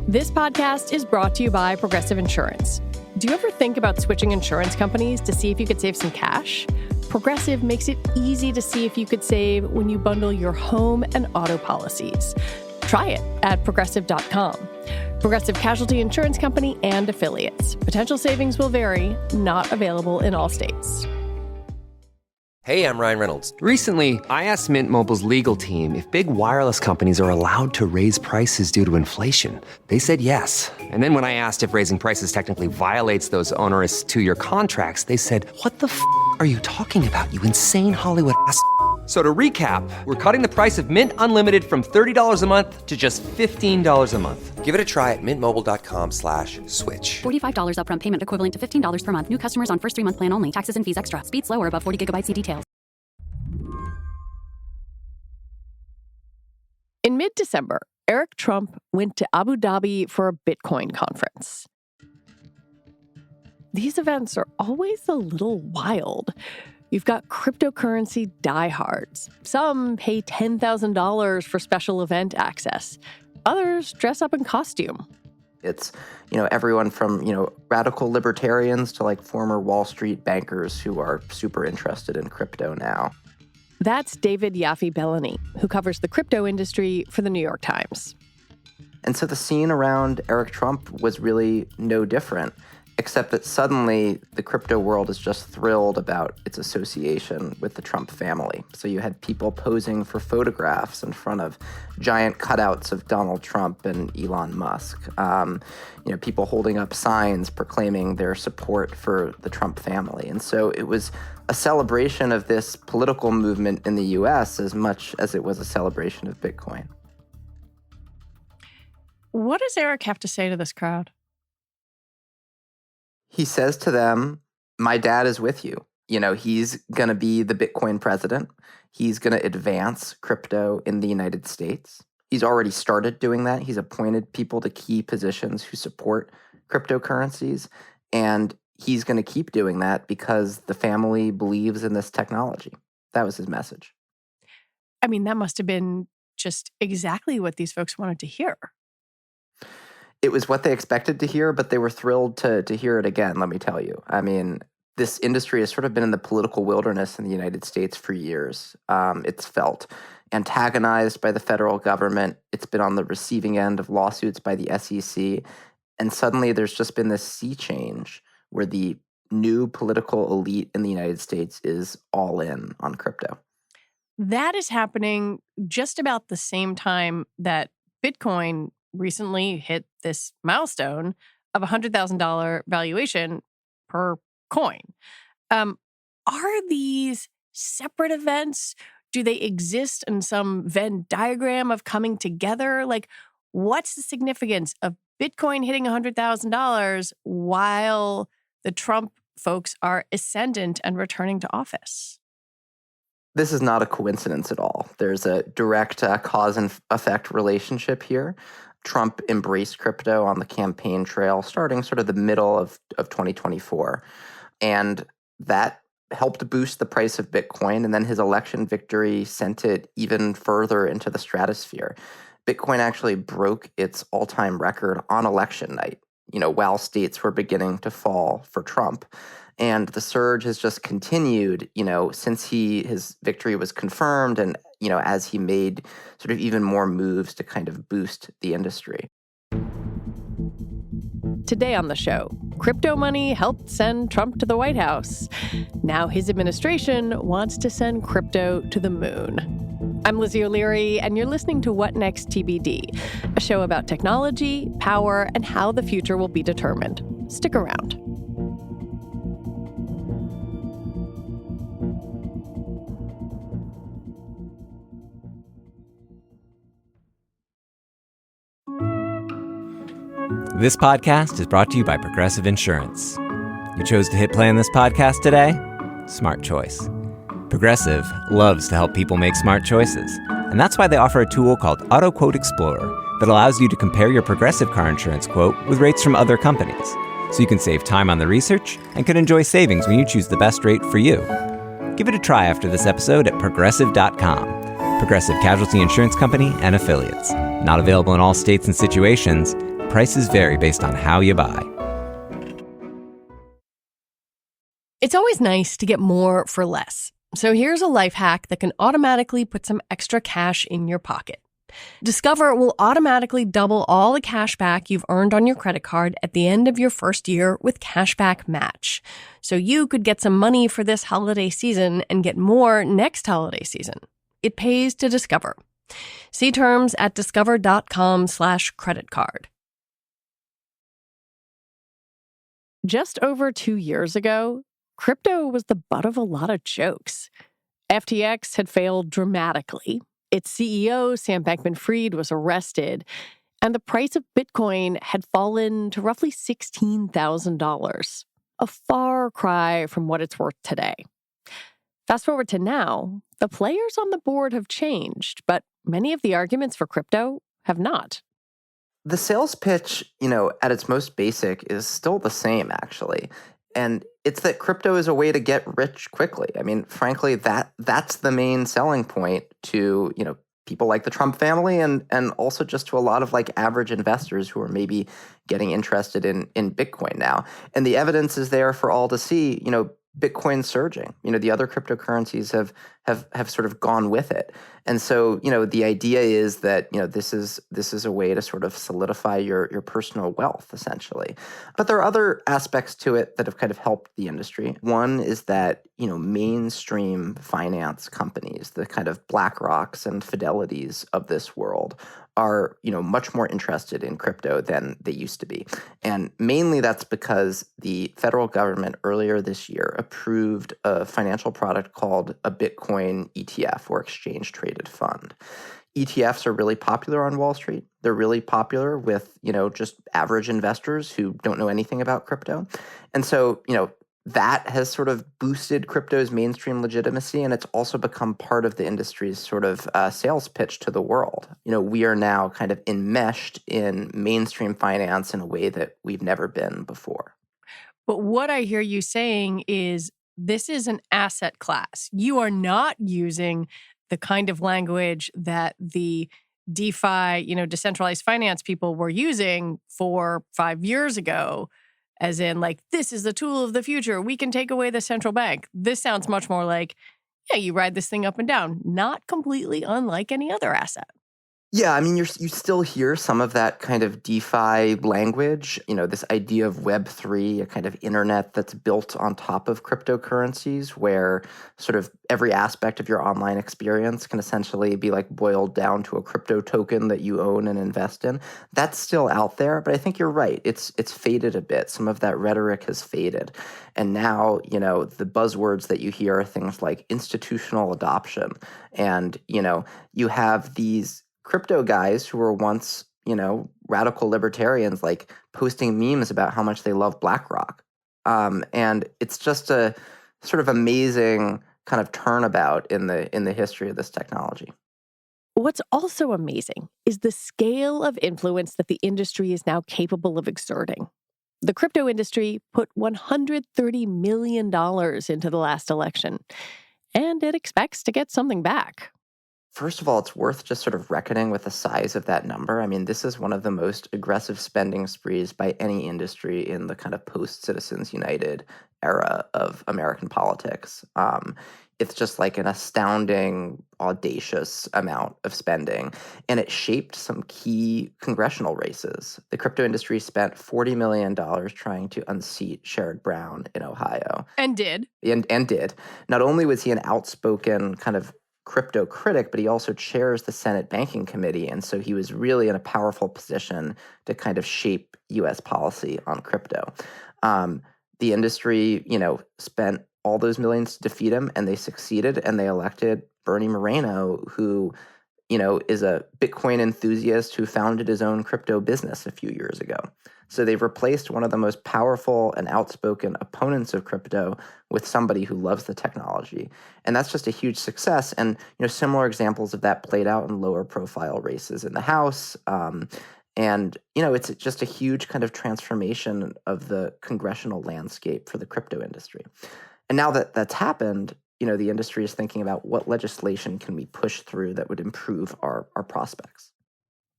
This podcast is brought to you by Progressive Insurance. Do you ever think about switching insurance companies to see if you could save some cash? Progressive makes it easy to see if you could save when you bundle your home and auto policies. Try it at Progressive.com. Progressive Casualty Insurance Company and Affiliates. Potential savings will vary, not available in all states. Hey, I'm Ryan Reynolds. Recently, I asked Mint Mobile's legal team if big wireless companies are allowed to raise prices due to inflation. They said yes. And then when I asked if raising prices technically violates those onerous two-year contracts, they said, "What the f*** are you talking about, you insane Hollywood ass?" So to recap, we're cutting the price of Mint Unlimited from $30 a month to just $15 a month. Give it a try at mintmobile.com/switch. $45 upfront payment equivalent to $15 per month. New customers on first 3-month plan only. Taxes and fees extra. Speed slower above 40 gigabytes. See details. In mid-December, Eric Trump went to Abu Dhabi for a Bitcoin conference. These events are always a little wild. You've got cryptocurrency diehards. Some pay $10,000 for special event access. Others dress up in costume. It's, everyone from, radical libertarians to former Wall Street bankers who are super interested in crypto now. That's David Yaffe-Bellany, who covers the crypto industry for the New York Times. And so the scene around Eric Trump was really no different, except that suddenly the crypto world is just thrilled about its association with the Trump family. So you had people posing for photographs in front of giant cutouts of Donald Trump and Elon Musk. People holding up signs proclaiming their support for the Trump family. And so it was a celebration of this political movement in the U.S. as much as it was a celebration of Bitcoin. What does Eric have to say to this crowd? He says to them, my dad is with you. He's going to be the Bitcoin president. He's going to advance crypto in the United States. He's already started doing that. He's appointed people to key positions who support cryptocurrencies. And he's going to keep doing that because the family believes in this technology. That was his message. I mean, that must have been just exactly what these folks wanted to hear. It was what they expected to hear, but they were thrilled to hear it again, let me tell you. I mean, this industry has sort of been in the political wilderness in the United States for years. It's felt antagonized by the federal government. It's been on the receiving end of lawsuits by the SEC. And suddenly there's just been this sea change where the new political elite in the United States is all in on crypto. That is happening just about the same time that Bitcoin recently hit this milestone of $100,000 valuation per coin. Are these separate events? Do they exist in some Venn diagram of coming together? What's the significance of Bitcoin hitting $100,000 while the Trump folks are ascendant and returning to office? This is not a coincidence at all. There's a direct cause and effect relationship here. Trump embraced crypto on the campaign trail starting sort of the middle of 2024. And that helped boost the price of Bitcoin. And then his election victory sent it even further into the stratosphere. Bitcoin actually broke its all-time record on election night, while states were beginning to fall for Trump. And the surge has just continued, since his victory was confirmed and, as he made sort of even more moves to kind of boost the industry. Today on the show, crypto money helped send Trump to the White House. Now his administration wants to send crypto to the moon. I'm Lizzie O'Leary, and you're listening to What Next TBD, a show about technology, power, and how the future will be determined. Stick around. This podcast is brought to you by Progressive Insurance. You chose to hit play on this podcast today? Smart choice. Progressive loves to help people make smart choices, and that's why they offer a tool called Auto Quote Explorer that allows you to compare your Progressive car insurance quote with rates from other companies, so you can save time on the research and can enjoy savings when you choose the best rate for you. Give it a try after this episode at Progressive.com. Progressive Casualty Insurance Company and Affiliates. Not available in all states and situations. Prices vary based on how you buy. It's always nice to get more for less. So here's a life hack that can automatically put some extra cash in your pocket. Discover will automatically double all the cash back you've earned on your credit card at the end of your first year with Cashback Match. So you could get some money for this holiday season and get more next holiday season. It pays to Discover. See terms at discover.com/creditcard. Just over 2 years ago, crypto was the butt of a lot of jokes. FTX had failed dramatically. Its CEO, Sam Bankman-Fried, was arrested, and the price of Bitcoin had fallen to roughly $16,000, a far cry from what it's worth today. Fast forward to now, the players on the board have changed, but many of the arguments for crypto have not. The sales pitch, at its most basic is still the same, actually. And it's that crypto is a way to get rich quickly. I mean, frankly, that's the main selling point to, people like the Trump family and also just to a lot of like average investors who are maybe getting interested in Bitcoin now. And the evidence is there for all to see, Bitcoin surging. The other cryptocurrencies have sort of gone with it. And so, the idea is that, this is a way to sort of solidify your personal wealth, essentially. But there are other aspects to it that have kind of helped the industry. One is that, mainstream finance companies, the kind of BlackRocks and Fidelities of this world, are, much more interested in crypto than they used to be. And mainly that's because the federal government earlier this year approved a financial product called a Bitcoin ETF, or exchange traded fund. ETFs are really popular on Wall Street. They're really popular with, just average investors who don't know anything about crypto. And so, that has sort of boosted crypto's mainstream legitimacy, and it's also become part of the industry's sort of sales pitch to the world. We are now kind of enmeshed in mainstream finance in a way that we've never been before. But what I hear you saying is this is an asset class. You are not using the kind of language that the DeFi, decentralized finance people were using 5 years ago. As in, like, this is the tool of the future. We can take away the central bank. This sounds much more like, yeah, you ride this thing up and down. Not completely unlike any other asset. Yeah, I mean, you still hear some of that kind of DeFi language, this idea of Web3, a kind of internet that's built on top of cryptocurrencies, where sort of every aspect of your online experience can essentially be like boiled down to a crypto token that you own and invest in. That's still out there, but I think you're right. It's faded a bit. Some of that rhetoric has faded. And now, the buzzwords that you hear are things like institutional adoption. And, you have these crypto guys who were once, radical libertarians, like posting memes about how much they love BlackRock. And it's just a sort of amazing kind of turnabout in the history of this technology. What's also amazing is the scale of influence that the industry is now capable of exerting. The crypto industry put $130 million into the last election, and it expects to get something back. First of all, it's worth just sort of reckoning with the size of that number. I mean, this is one of the most aggressive spending sprees by any industry in the kind of post-Citizens United era of American politics. It's just like an astounding, audacious amount of spending, and it shaped some key congressional races. The crypto industry spent $40 million trying to unseat Sherrod Brown in Ohio. And did. And did. Not only was he an outspoken kind of crypto critic, but he also chairs the Senate Banking Committee. And so he was really in a powerful position to kind of shape U.S. policy on crypto. The industry, spent all those millions to defeat him, and they succeeded, and they elected Bernie Moreno, who, is a Bitcoin enthusiast who founded his own crypto business a few years ago. So they've replaced one of the most powerful and outspoken opponents of crypto with somebody who loves the technology. And that's just a huge success. And, similar examples of that played out in lower profile races in the House. And, it's just a huge kind of transformation of the congressional landscape for the crypto industry. And now that that's happened, the industry is thinking about what legislation can we push through that would improve our prospects.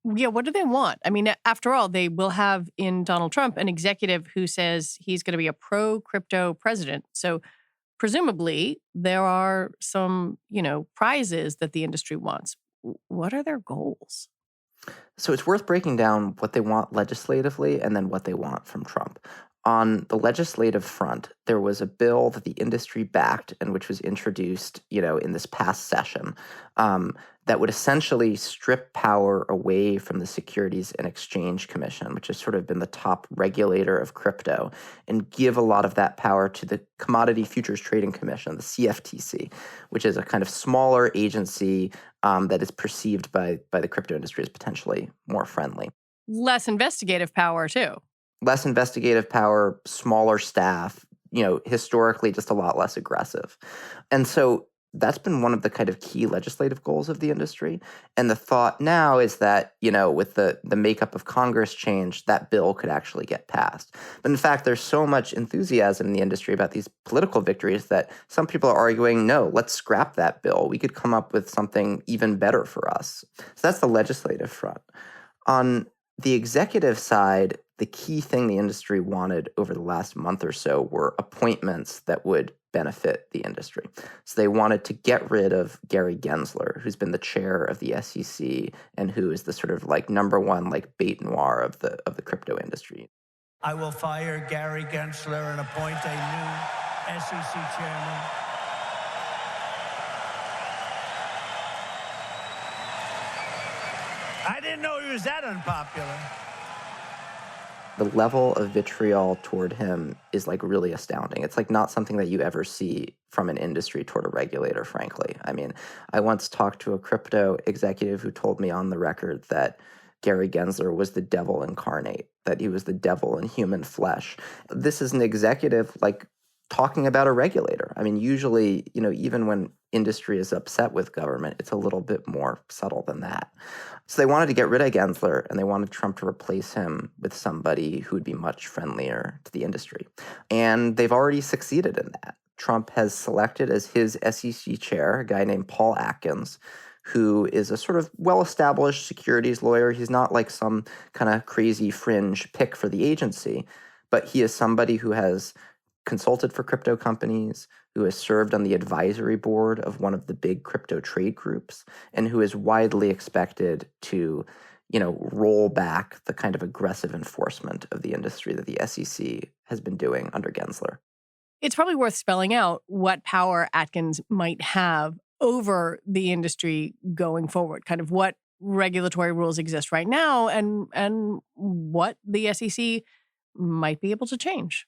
Yeah, what do they want? I mean, after all, they will have in Donald Trump an executive who says he's going to be a pro-crypto president. So presumably there are some, prizes that the industry wants. What are their goals? So it's worth breaking down what they want legislatively and then what they want from Trump. On the legislative front, there was a bill that the industry backed and which was introduced, in this past session, that would essentially strip power away from the Securities and Exchange Commission, which has sort of been the top regulator of crypto, and give a lot of that power to the Commodity Futures Trading Commission, the CFTC, which is a kind of smaller agency that is perceived by the crypto industry as potentially more friendly. Less investigative power, too. Less investigative power, smaller staff, historically just a lot less aggressive. And so that's been one of the kind of key legislative goals of the industry. And the thought now is that, with the makeup of Congress change, that bill could actually get passed. But in fact, there's so much enthusiasm in the industry about these political victories that some people are arguing, no, let's scrap that bill. We could come up with something even better for us. So that's the legislative front. On the executive side, the key thing the industry wanted over the last month or so were appointments that would benefit the industry. So they wanted to get rid of Gary Gensler, who's been the chair of the SEC and who is the sort of number one bête noire of the crypto industry. I will fire Gary Gensler and appoint a new SEC chairman. I didn't know he was that unpopular. The level of vitriol toward him is really astounding. It's not something that you ever see from an industry toward a regulator, frankly. I mean, I once talked to a crypto executive who told me on the record that Gary Gensler was the devil incarnate, that he was the devil in human flesh. This is an executive talking about a regulator. I mean, usually, even when industry is upset with government, it's a little bit more subtle than that. So they wanted to get rid of Gensler, and they wanted Trump to replace him with somebody who would be much friendlier to the industry. And they've already succeeded in that. Trump has selected as his SEC chair a guy named Paul Atkins, who is a sort of well-established securities lawyer. He's not some kind of crazy fringe pick for the agency, but he is somebody who has consulted for crypto companies, who has served on the advisory board of one of the big crypto trade groups, and who is widely expected to, roll back the kind of aggressive enforcement of the industry that the SEC has been doing under Gensler. It's probably worth spelling out what power Atkins might have over the industry going forward, kind of what regulatory rules exist right now and what the SEC might be able to change.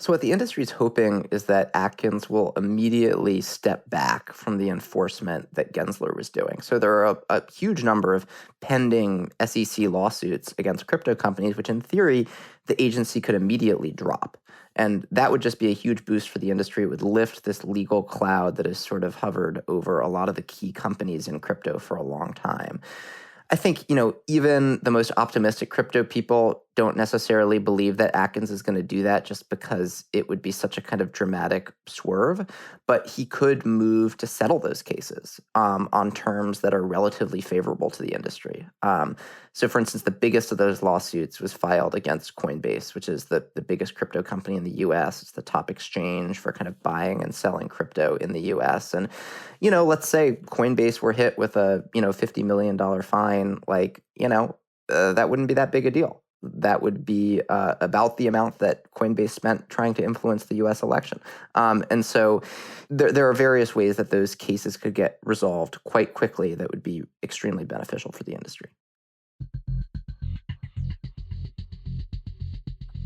So what the industry is hoping is that Atkins will immediately step back from the enforcement that Gensler was doing. So there are a huge number of pending SEC lawsuits against crypto companies, which in theory, the agency could immediately drop. And that would just be a huge boost for the industry. It would lift this legal cloud that has sort of hovered over a lot of the key companies in crypto for a long time. I think, even the most optimistic crypto people don't necessarily believe that Atkins is going to do that just because it would be such a kind of dramatic swerve. But he could move to settle those cases on terms that are relatively favorable to the industry. So, for instance, the biggest of those lawsuits was filed against Coinbase, which is the biggest crypto company in the U.S. It's the top exchange for kind of buying and selling crypto in the U.S. And, let's say Coinbase were hit with a, $50 million fine, that wouldn't be that big a deal. That would be about the amount that Coinbase spent trying to influence the U.S. election. And so there are various ways that those cases could get resolved quite quickly that would be extremely beneficial for the industry.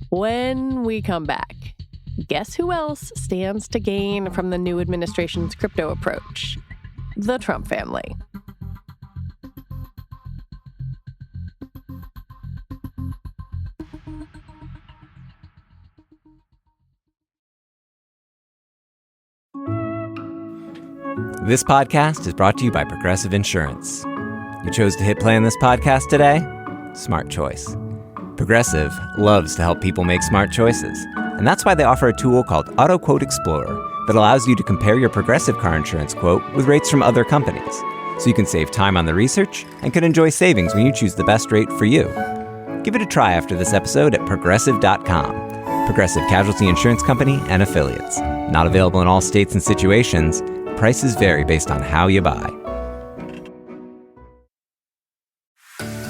When we come back, guess who else stands to gain from the new administration's crypto approach? The Trump family. This podcast is brought to you by Progressive Insurance. You chose to hit play on this podcast today? Smart choice. Progressive loves to help people make smart choices. And that's why they offer a tool called Auto Quote Explorer that allows you to compare your Progressive car insurance quote with rates from other companies. so you can save time on the research and can enjoy savings when you choose the best rate for you. Give it a try after this episode at Progressive.com. Progressive Casualty Insurance Company and Affiliates. Not available in all states and situations. Prices vary based on how you buy.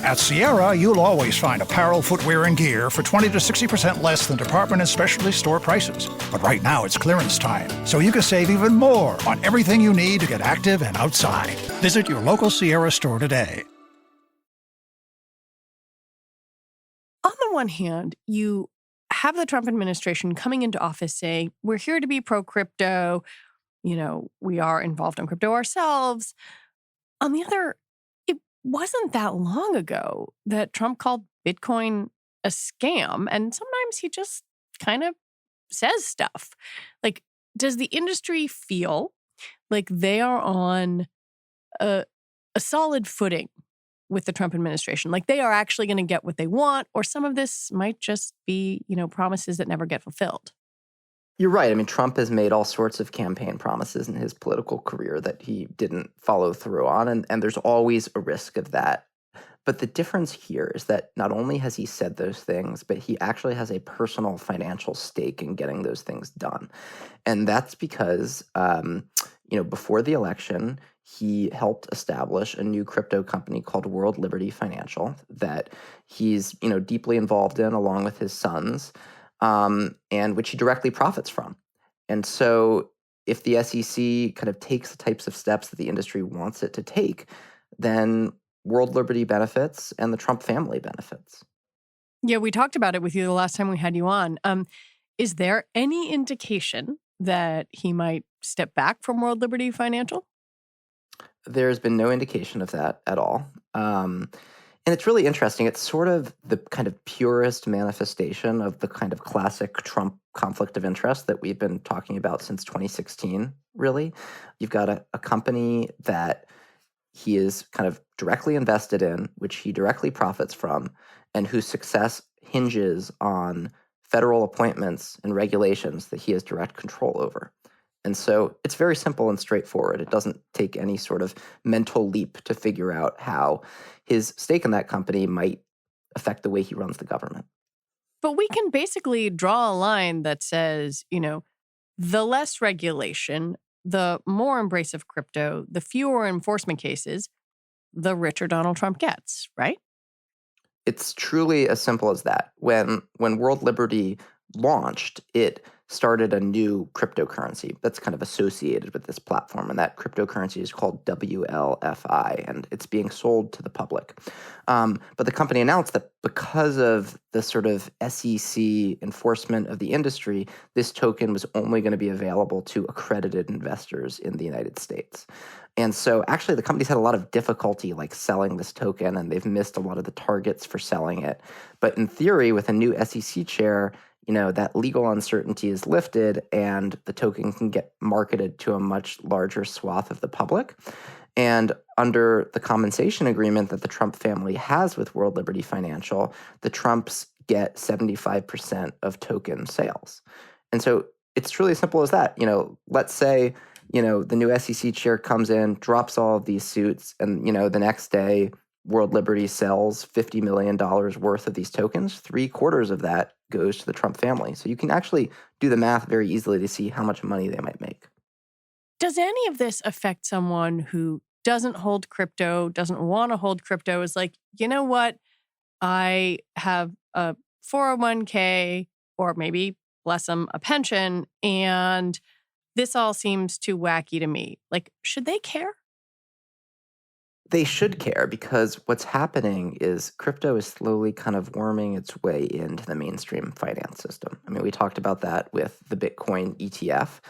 At Sierra, you'll always find apparel, footwear, and gear for 20 to 60% less than department and specialty store prices. But right now, it's clearance time, so you can save even more on everything you need to get active and outside. Visit your local Sierra store today. On the one hand, you have the Trump administration coming into office saying, we're here to be pro-crypto. You know, we are involved in crypto ourselves. On the other, it wasn't that long ago that Trump called Bitcoin a scam. And sometimes he just kind of says stuff. Like, does the industry feel like they are on a solid footing with the Trump administration? Like they are actually going to get what they want, or some of this might just be, promises that never get fulfilled? You're right. I mean, Trump has made all sorts of campaign promises in his political career that he didn't follow through on, and there's always a risk of that. But the difference here is that not only has he said those things, but he actually has a personal financial stake in getting those things done. And that's because, before the election, he helped establish a new crypto company called World Liberty Financial that he's, deeply involved in along with his sons, and which he directly profits from. And so if the SEC kind of takes the types of steps that the industry wants it to take, then World Liberty benefits and the Trump family benefits. Yeah, we talked about it with you the last time we had you on. Is there any indication that he might step back from World Liberty Financial? There's been no indication of that at all. And it's really interesting. It's sort of the kind of purest manifestation of the kind of classic Trump conflict of interest that we've been talking about since 2016, really. You've got a company that he is kind of directly invested in, which he directly profits from, and whose success hinges on federal appointments and regulations that he has direct control over. And so it's very simple and straightforward. It doesn't take any sort of mental leap to figure out how his stake in that company might affect the way he runs the government. But we can basically draw a line that says, the less regulation, the more embrace of crypto, the fewer enforcement cases, the richer Donald Trump gets, right? It's truly as simple as that. When World Liberty launched, it started a new cryptocurrency that's kind of associated with this platform. And that cryptocurrency is called WLFI, and it's being sold to the public. But the company announced that because of the sort of SEC enforcement of the industry, this token was only going to be available to accredited investors in the United States. And so actually the company's had a lot of difficulty selling this token, and they've missed a lot of the targets for selling it. But in theory, with a new SEC chair, that legal uncertainty is lifted and the token can get marketed to a much larger swath of the public. And under the compensation agreement that the Trump family has with World Liberty Financial, the Trumps get 75% of token sales. And so it's truly as simple as that. Let's say, the new SEC chair comes in, drops all of these suits, and, the next day, World Liberty sells $50 million worth of these tokens. 3/4 of that goes to the Trump family. So you can actually do the math very easily to see how much money they might make. Does any of this affect someone who doesn't hold crypto, doesn't want to hold crypto, is like, you know what? I have a 401k or maybe, bless them, a pension, and this all seems too wacky to me. Should they care? They should care, because what's happening is crypto is slowly kind of worming its way into the mainstream finance system. I mean, we talked about that with the Bitcoin ETF,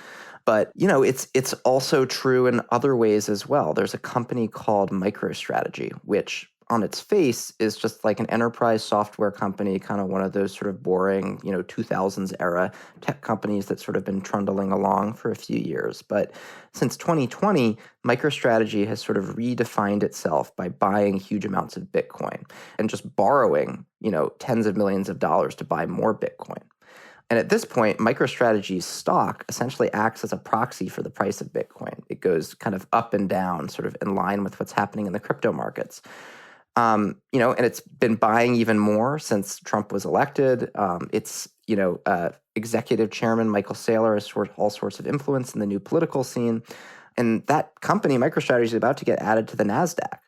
but it's also true in other ways as well. There's a company called MicroStrategy, which on its face is just like an enterprise software company, kind of one of those sort of boring, 2000s era tech companies that's sort of been trundling along for a few years. But since 2020, MicroStrategy has sort of redefined itself by buying huge amounts of Bitcoin and just borrowing, tens of millions of dollars to buy more Bitcoin. And at this point, MicroStrategy's stock essentially acts as a proxy for the price of Bitcoin. It goes kind of up and down, sort of in line with what's happening in the crypto markets. And it's been buying even more since Trump was elected. Executive chairman Michael Saylor has all sorts of influence in the new political scene. And that company, MicroStrategy, is about to get added to the NASDAQ.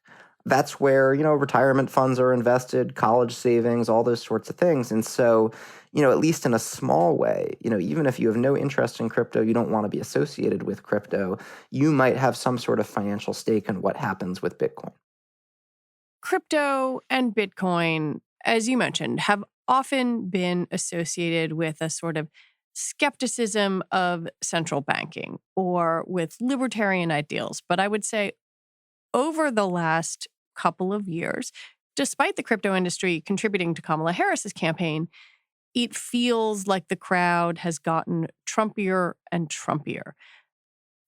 That's where, retirement funds are invested, college savings, all those sorts of things. And so, at least in a small way, even if you have no interest in crypto, you don't want to be associated with crypto, you might have some sort of financial stake in what happens with Bitcoin. Crypto and Bitcoin, as you mentioned, have often been associated with a sort of skepticism of central banking or with libertarian ideals. But I would say over the last couple of years, despite the crypto industry contributing to Kamala Harris's campaign, it feels like the crowd has gotten Trumpier and Trumpier.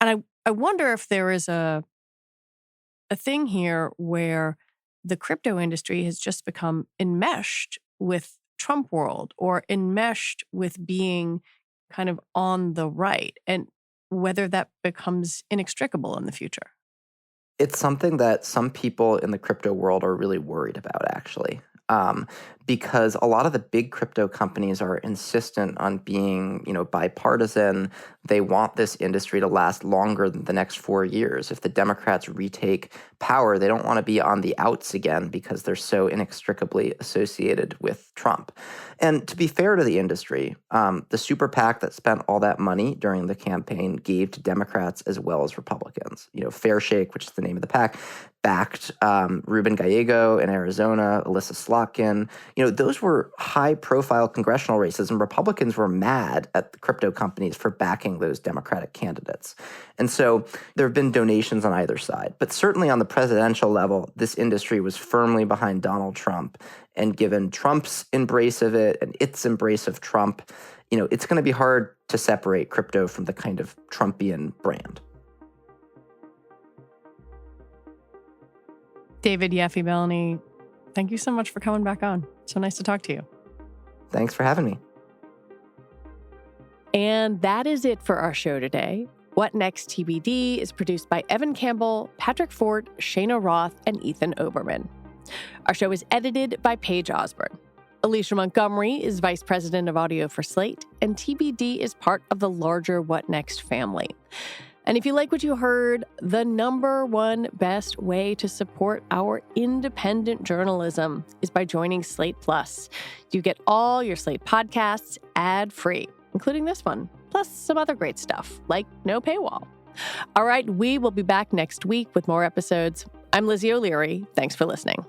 And I wonder if there is a thing here where the crypto industry has just become enmeshed with Trump world or enmeshed with being kind of on the right, and whether that becomes inextricable in the future. It's something that some people in the crypto world are really worried about, actually, because a lot of the big crypto companies are insistent on being, bipartisan. They want this industry to last longer than the next 4 years. If the Democrats retake power, they don't want to be on the outs again because they're so inextricably associated with Trump. And to be fair to the industry, the super PAC that spent all that money during the campaign gave to Democrats as well as Republicans. Fair Shake, which is the name of the PAC, backed Ruben Gallego in Arizona, Alyssa Slotkin. Those were high-profile congressional races, and Republicans were mad at the crypto companies for backing those Democratic candidates. And so there have been donations on either side. But certainly on the presidential level, this industry was firmly behind Donald Trump. And given Trump's embrace of it and its embrace of Trump, it's going to be hard to separate crypto from the kind of Trumpian brand. David Yaffe-Bellany, thank you so much for coming back on. So nice to talk to you. Thanks for having me. And that is it for our show today. What Next TBD is produced by Evan Campbell, Patrick Fort, Cheyna Roth, and Ethan Oberman. Our show is edited by Paige Osborne. Alicia Montgomery is Vice President of Audio for Slate, and TBD is part of the larger What Next family. And if you like what you heard, the number one best way to support our independent journalism is by joining Slate Plus. You get all your Slate podcasts ad-free, including this one, plus some other great stuff, like no paywall. All right, we will be back next week with more episodes. I'm Lizzie O'Leary. Thanks for listening.